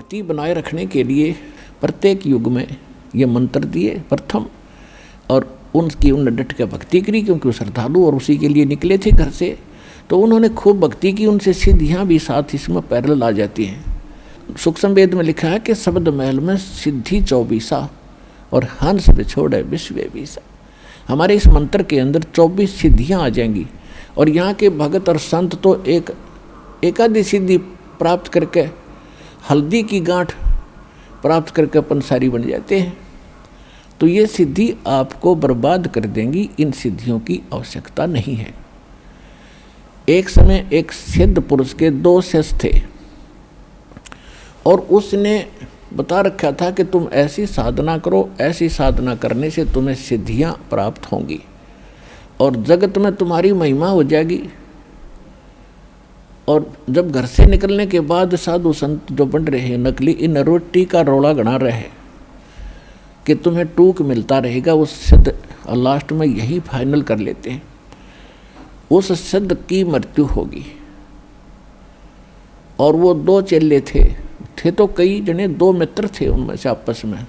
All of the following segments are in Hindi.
भक्ति बनाए रखने के लिए प्रत्येक युग में ये मंत्र दिए प्रथम, और उन्होंने डट के भक्ति करी, क्योंकि वो श्रद्धालु और उसी के लिए निकले थे घर से। तो उन्होंने खूब भक्ति की, उनसे सिद्धियाँ भी साथ इसमें पैरेलल आ जाती हैं। सूक्ष्म वेद में लिखा है कि शब्द महल में सिद्धि 24 और हंस बिछोड़े विश्व बीसा। हमारे इस मंत्र के अंदर 24 सिद्धियाँ आ जाएंगी, और यहाँ के भगत और संत तो एक आधी सिद्धि प्राप्त करके हल्दी की गांठ प्राप्त करके अपन सारी बन जाते हैं। तो ये सिद्धि आपको बर्बाद कर देंगी, इन सिद्धियों की आवश्यकता नहीं है। एक समय एक सिद्ध पुरुष के 2 शिष्य थे, और उसने बता रखा था कि तुम ऐसी साधना करो, ऐसी साधना करने से तुम्हें सिद्धियां प्राप्त होंगी और जगत में तुम्हारी महिमा हो जाएगी। और जब घर से निकलने के बाद साधु संत जो बन रहे हैं नकली, इन रोटी का रोला गणा रहे कि तुम्हें टूक मिलता रहेगा, उस सिद्ध लास्ट में यही फाइनल कर लेते हैं, उस सिद्ध की मृत्यु होगी। और वो 2 चेले थे तो कई जने, 2 मित्र थे उनमें से, आपस में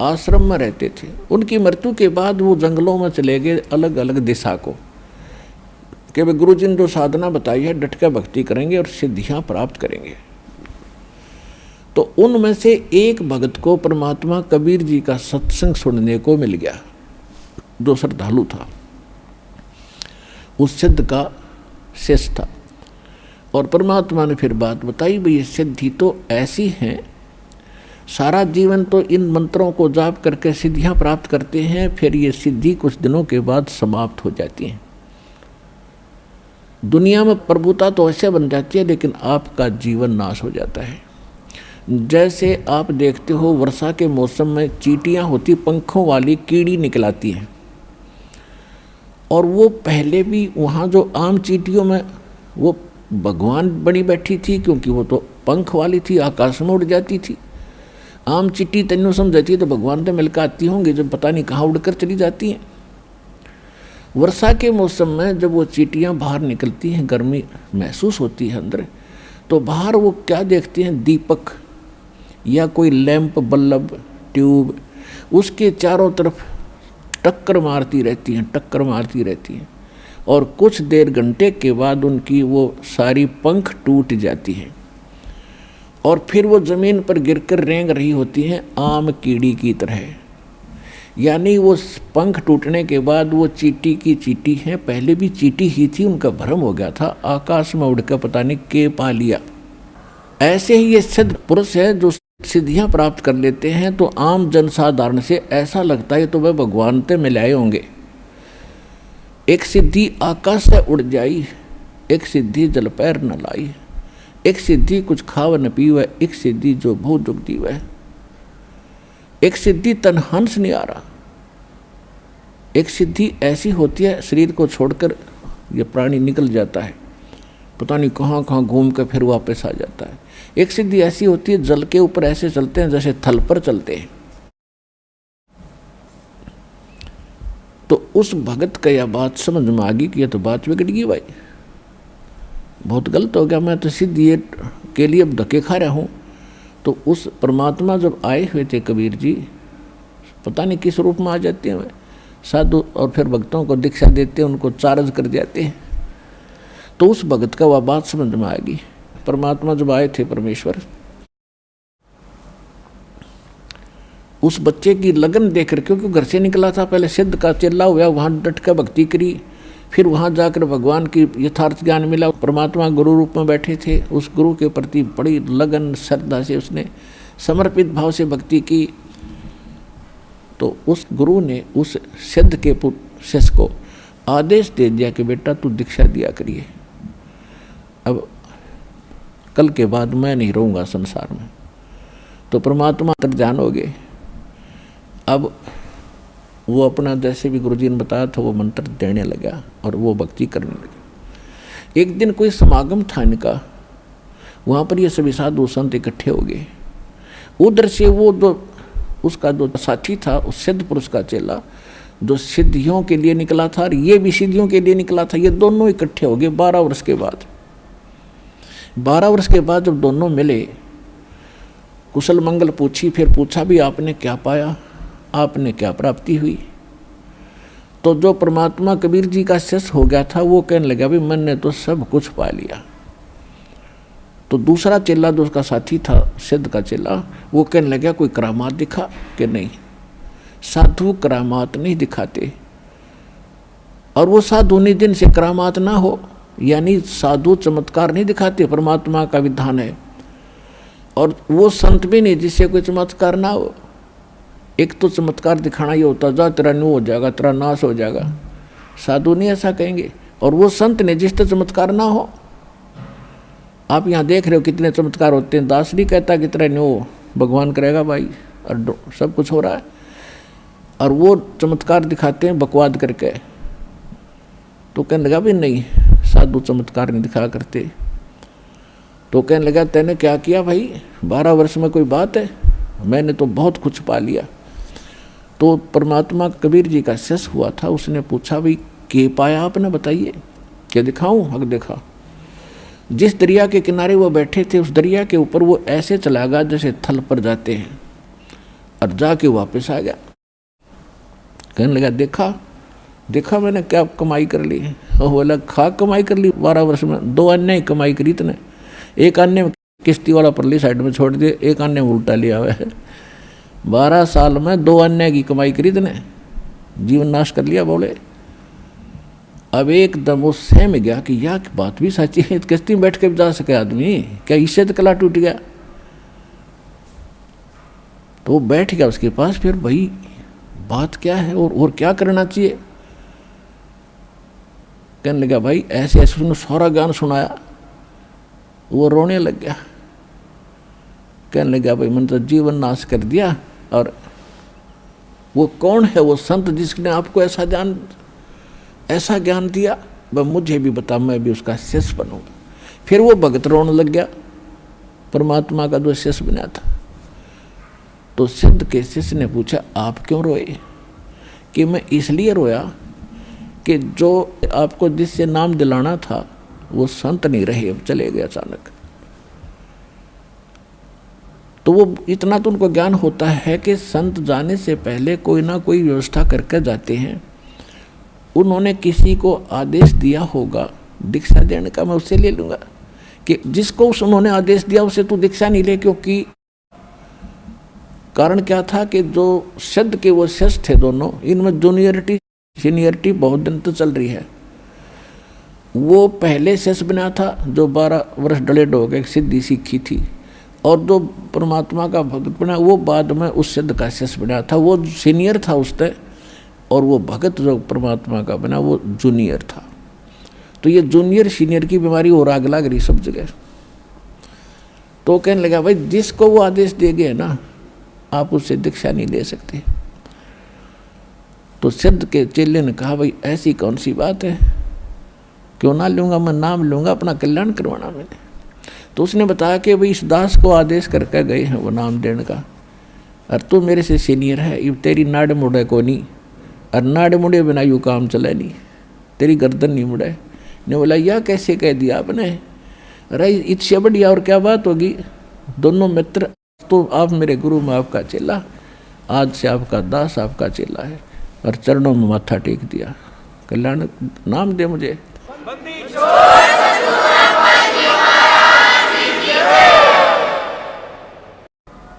आश्रम में रहते थे। उनकी मृत्यु के बाद वो जंगलों में चले गए अलग अलग दिशा को, कि वे गुरु जी ने जो साधना बताई है डट कर भक्ति करेंगे और सिद्धियां प्राप्त करेंगे। तो उनमें से एक भगत को परमात्मा कबीर जी का सत्संग सुनने को मिल गया, जो श्रद्धालु था, उस सिद्ध का शिष्य था। और परमात्मा ने फिर बात बताई, भाई ये सिद्धि तो ऐसी हैं, सारा जीवन तो इन मंत्रों को जाप करके सिद्धियां प्राप्त करते हैं, फिर ये सिद्धि कुछ दिनों के बाद समाप्त हो जाती हैं। दुनिया में प्रभुता तो ऐसे बन जाती है, लेकिन आपका जीवन नाश हो जाता है। जैसे आप देखते हो वर्षा के मौसम में चींटियां होती, पंखों वाली कीड़ी निकलाती हैं, और वो पहले भी वहाँ जो आम चींटियों में वो भगवान बनी बैठी थी, क्योंकि वो तो पंख वाली थी, आकाश में उड़ जाती थी। आम चींटी तेनों समझती है तो भगवान तो मिलकर आती होंगी, जब पता नहीं कहाँ उड़कर चली जाती हैं। वर्षा के मौसम में जब वो चींटियाँ बाहर निकलती हैं, गर्मी महसूस होती है अंदर, तो बाहर वो क्या देखती हैं, दीपक या कोई लैंप, बल्ब, ट्यूब, उसके चारों तरफ टक्कर मारती रहती हैं, और कुछ देर घंटे के बाद उनकी वो सारी पंख टूट जाती हैं, और फिर वो ज़मीन पर गिरकर रेंग रही होती हैं आम कीड़ी की तरह। यानी वो पंख टूटने के बाद वो चींटी की चींटी हैं, पहले भी चींटी ही थी, उनका भ्रम हो गया था, आकाश में उड़कर पता नहीं के पा लिया। ऐसे ही ये सिद्ध पुरुष है जो सिद्धियां प्राप्त कर लेते हैं, तो आम जनसाधारण से ऐसा लगता है तो वह भगवान से मिलाए होंगे। एक सिद्धि आकाश से उड़ जाई, एक सिद्धि जल पैर न लाई, एक सिद्धि कुछ खाव न पीवे, एक सिद्धि जो बहुत दुख दीवे, एक सिद्धि तन हंस नहीं आ रहा। एक सिद्धि ऐसी होती है शरीर को छोड़कर ये प्राणी निकल जाता है, पता नहीं कहाँ कहाँ घूम कर फिर वापस आ जाता है। एक सिद्धि ऐसी होती है जल के ऊपर ऐसे चलते हैं जैसे थल पर चलते हैं। तो उस भगत का यह बात समझ में आ गई कि यह तो बात बिगड़ गई भाई, बहुत गलत हो गया, मैं तो सिद्धि के लिए अब धक्के खा रहा हूँ। तो उस परमात्मा जब आए हुए थे कबीर जी, पता नहीं किस रूप में आ जाते हैं साधु, और फिर भक्तों को दीक्षा देते हैं, उनको चार्ज कर जाते हैं। तो उस भगत का वह बात समझ में आ गई। परमात्मा जब आए थे परमेश्वर, उस बच्चे की लगन देखकर, क्योंकि घर से निकला था, पहले सिद्ध का चेला हुआ, वहाँ डट कर भक्ति करी, फिर वहाँ जाकर भगवान की यथार्थ ज्ञान मिला। परमात्मा गुरु रूप में बैठे थे, उस गुरु के प्रति बड़ी लगन श्रद्धा से उसने समर्पित भाव से भक्ति की। तो उस गुरु ने उस सिद्ध के शिष्य को आदेश दे दिया कि बेटा तू दीक्षा दिया करिए, अब कल के बाद मैं नहीं रहूँगा संसार में। तो परमात्मा तक ध्यान हो गए। अब वो अपना जैसे भी गुरुजी ने बताया था वो मंत्र देने लगा और वो भक्ति करने लगा। एक दिन कोई समागम था इनका, वहाँ पर ये सभी साधु संत इकट्ठे हो गए। उधर से वो जो उसका जो साथी था, उस सिद्ध पुरुष का चेला जो सिद्धियों के लिए निकला था और ये भी सिद्धियों के लिए निकला था, ये दोनों इकट्ठे हो गए 12 वर्ष के बाद। 12 वर्ष के बाद जब दोनों मिले कुशल मंगल पूछी, फिर पूछा भी आपने क्या पाया, आपने क्या प्राप्ति हुई। तो जो परमात्मा कबीर जी का शिष्य हो गया था वो कहने लगा भी मैंने तो सब कुछ पा लिया। तो दूसरा चेला जो उसका साथी था, सिद्ध का चेला, वो कहने लगा कोई करामात दिखा कि नहीं। साधु करामात नहीं दिखाते, और वो साधु निधि से करामात ना हो, यानी साधु चमत्कार नहीं दिखाते, परमात्मा का विधान है। और वो संत भी नहीं जिससे कोई चमत्कार ना हो। एक तो चमत्कार दिखाना ही होता, जा तेरा न्यू हो जाएगा, तेरा नाश हो जाएगा, साधु नहीं ऐसा कहेंगे। और वो संत ने जिससे चमत्कार ना हो। आप यहाँ देख रहे हो कितने चमत्कार होते हैं, दास नहीं कहता कि तेरा न्यू हो, भगवान करेगा भाई, और सब कुछ हो रहा है। और वो चमत्कार दिखाते हैं बकवाद करके। तो कहने लगा भी नहीं, साधु चमत्कार नहीं दिखा करते। तो कहने लगा तैने क्या किया भाई, 12 वर्ष में कोई बात है, मैंने तो बहुत कुछ पा लिया। तो परमात्मा कबीर जी का शिष्य हुआ था, उसने पूछा भाई क्या पाया आपने, बताइए। क्या दिखाऊं? हक देखा। जिस दरिया के किनारे वो बैठे थे उस दरिया के ऊपर वो ऐसे चला गया जैसे थल पर जाते हैं, और जाके वापस आ गया। कहने लगा देखा देखा मैंने क्या कमाई कर ली। और बोला खा कमाई कर ली 12 वर्ष में, 2 अन्य ही कमाई करी इतने। एक अन्य में किश्ती वाला परली साइड में छोड़ दिए, एक अन्य में उल्टा लिया हुआ है। 12 साल में 2 अन्य की कमाई करी इतने, जीवन नाश कर लिया। बोले अब एकदम वो सहम गया कि यह बात भी सच्ची है, किश्ती में बैठ के जा सके आदमी, क्या इससे तो कला टूट गया। तो वो बैठ गया उसके पास, फिर भाई बात क्या है और क्या करना चाहिए। कहने लगा भाई ऐसे ऐसे उसने सारा ज्ञान सुनाया। वो रोने लग गया, कहने लगा भाई मैंने तो जीवन नाश कर दिया। और वो कौन है वो संत जिसने आपको ऐसा ज्ञान दिया, वह मुझे भी बता, मैं भी उसका शिष्य बनूंगा। फिर वो भगत रोने लग गया, परमात्मा का जो शिष्य बना था। तो सिद्ध के शिष्य ने पूछा आप क्यों रोए? कि मैं इसलिए रोया कि जो आपको जिससे नाम दिलाना था वो संत नहीं रहे, अब चले गए अचानक। तो वो इतना तो उनको ज्ञान होता है कि संत जाने से पहले कोई ना कोई व्यवस्था करके जाते हैं। उन्होंने किसी को आदेश दिया होगा दीक्षा देने का, मैं उससे ले लूँगा। कि जिसको उन्होंने आदेश दिया उसे तू दीक्षा नहीं ले, क्योंकि कारण क्या था कि जो सिद्ध के वो शिष्य थे दोनों, इनमें जूनियरिटी सीनियरिटी बहुत दिन तो चल रही है। वो पहले शिष्य बना था जो 12 वर्ष डले डोग एक सिद्धि सीखी थी, और जो परमात्मा का भगत बना वो बाद में उस सिद्ध का शिष्य बना था, वो सीनियर था उससे। और वो भगत जो परमात्मा का बना वो जूनियर था। तो ये जूनियर सीनियर की बीमारी और आग लग रही सब जगह। तो कहने लगा भाई जिसको वो आदेश दे गए ना, आप उससे दीक्षा नहीं ले सकते। तो सिद्ध के चेले ने कहा भाई ऐसी कौन सी बात है, क्यों ना लूँगा, मैं नाम लूँगा, अपना कल्याण करवाना मैंने। तो उसने बताया कि भाई इस दास को आदेश करके गए हैं वो नाम देने का, और तू मेरे से सीनियर है, ये तेरी नाड़ मुड़े को नहीं, और नाड़ मुड़े बिना यूँ काम चले नहीं, तेरी गर्दन नहीं मुड़े। ने बोला यह कैसे कह दिया आपने? अरे इससे बढ़िया और क्या बात होगी, दोनों मित्र। तो आप मेरे गुरु में आपका चेला, आज से आपका दास आपका चेला है। और चरणों में माथा टेक दिया, कल्याण नाम दे मुझे।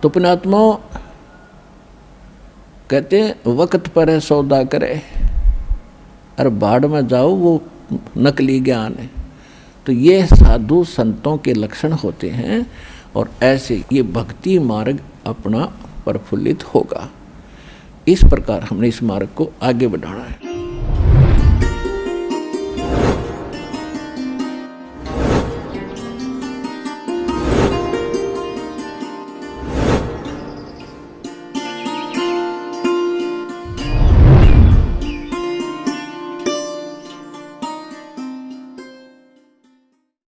तो पुण्यात्मा कहते हैं वक्त पर है सौदा करे, और बाढ़ में जाओ वो नकली ज्ञान है। तो ये साधु संतों के लक्षण होते हैं, और ऐसे ये भक्ति मार्ग अपना प्रफुल्लित होगा। इस प्रकार हमने इस मार्ग को आगे बढ़ाना है।